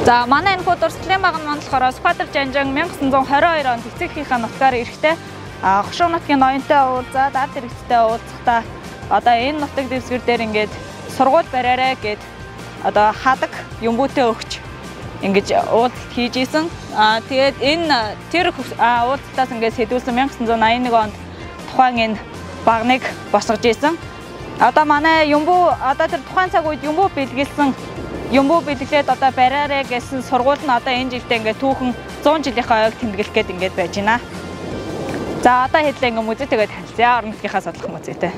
За манай энэ худалдааны багийн маань болохоор Скватер Жанжан 1922 онд эцэгийнхээ нутгаар эрэхтэй Хошуу нутгийн ноёнтой уулзаад ард иргэдтэй уулзахдаа одоо энэ нутаг дэвсгэр дээр ингээд сургууль бариарай гэд одоо хадаг юмбүүтээ өгч ингэж уулзалт хийж исэн. Тэгээд энэ тэр уулзалтаас ингээд сэдвүүлсэн 1981 онд тухайн энэ багныг босгож исэн. Одоо манай юмбүү одоо тэр тухайн цаг үед юмбүү бэлгэлсэн юмбүү бэлгэлээд одоо бариарай гэсэн сургууль нь одоо энэ жилдээ ингээд түүхэн 100 жилийнхаа ойг тэмдэглэх гээд ингээд байж байна. За одоо хэдлээ ингээд музейтэйгээ танилцъя. Орон нутгийнхаа судлах музейтэй.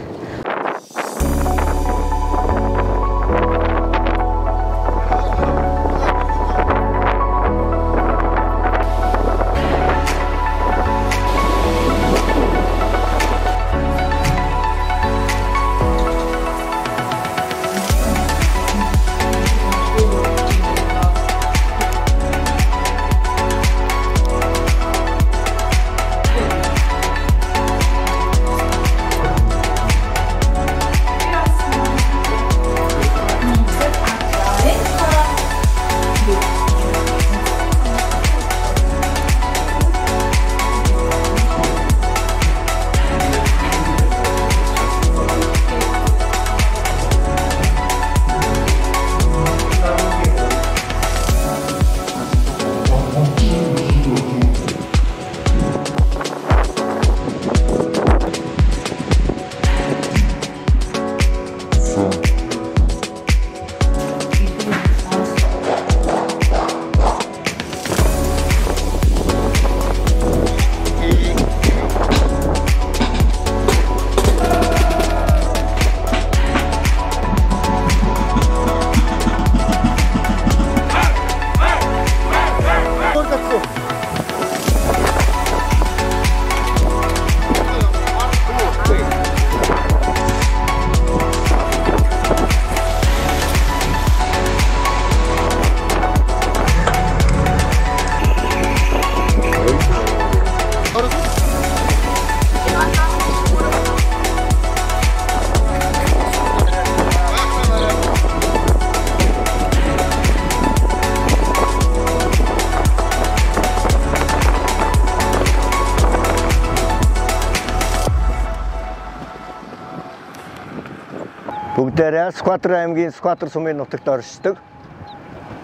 Бүгдээрээ Скватер аймгийн Скватер сумын нутагт оршдог.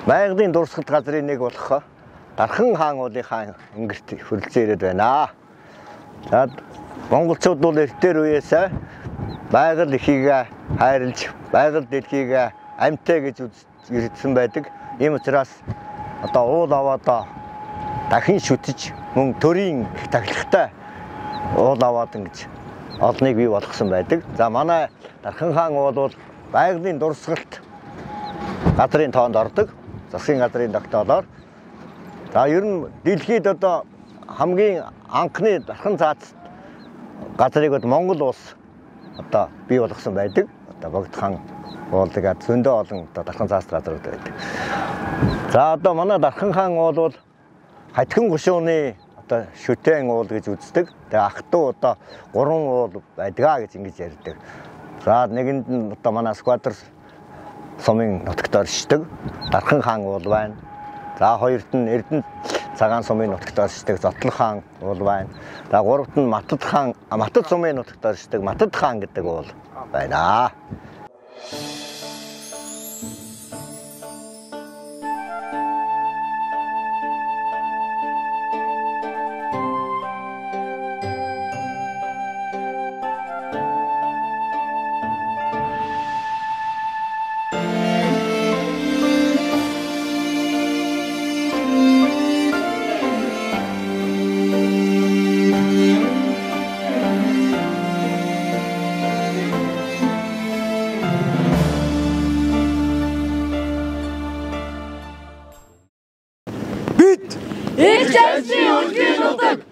Байгалийн дурсгалт газрын нэг болох Дархан хаан уулын хаан ингэрт хөрөлцөн ирээд байна. За монголчууд бол эртээр үеэсээ байгаль эхийгээ хайрлж, байгаль дэлхийгээ амьтаа гэж үзсэн байдаг. Ийм учраас одоо уул аваадаа дахин шүтэж мөн төрийн их тахилгатай уул аваад ингэж олныг бий болгосон байдаг. За манай Дархан хаан бол байгалийн дурсгалт газрын тоонд ордог. Засгийн газрын тогтоолоор. За ер нь дэлхийд одоо хамгийн анхны дархан цац газрыг бол Монгол улс одоо бий болгосон байдаг. Одоо Богд хаан уулгаад зөндөө олон одоо дархан цац газрууд байдаг. За одоо манай Дархан хаан бол хатгин гушууны одоо шүтэн уул гэж үздэг. Тэгээ ах トゥ одоо 3 уул байдгаа гэж ингэж ярьдаг. За нэгэнд нь одоо манай Скватер сумын нутагт оршдог Дархан хаан уул байна. За хоёрт нь Эрдэнэ цагаан сумын нутагт оршдог Зотлох хаан уул байна. За гуравт нь Матад хаан Матад сумын нутагт оршдог Матад хаан гэдэг уул байна. Их части,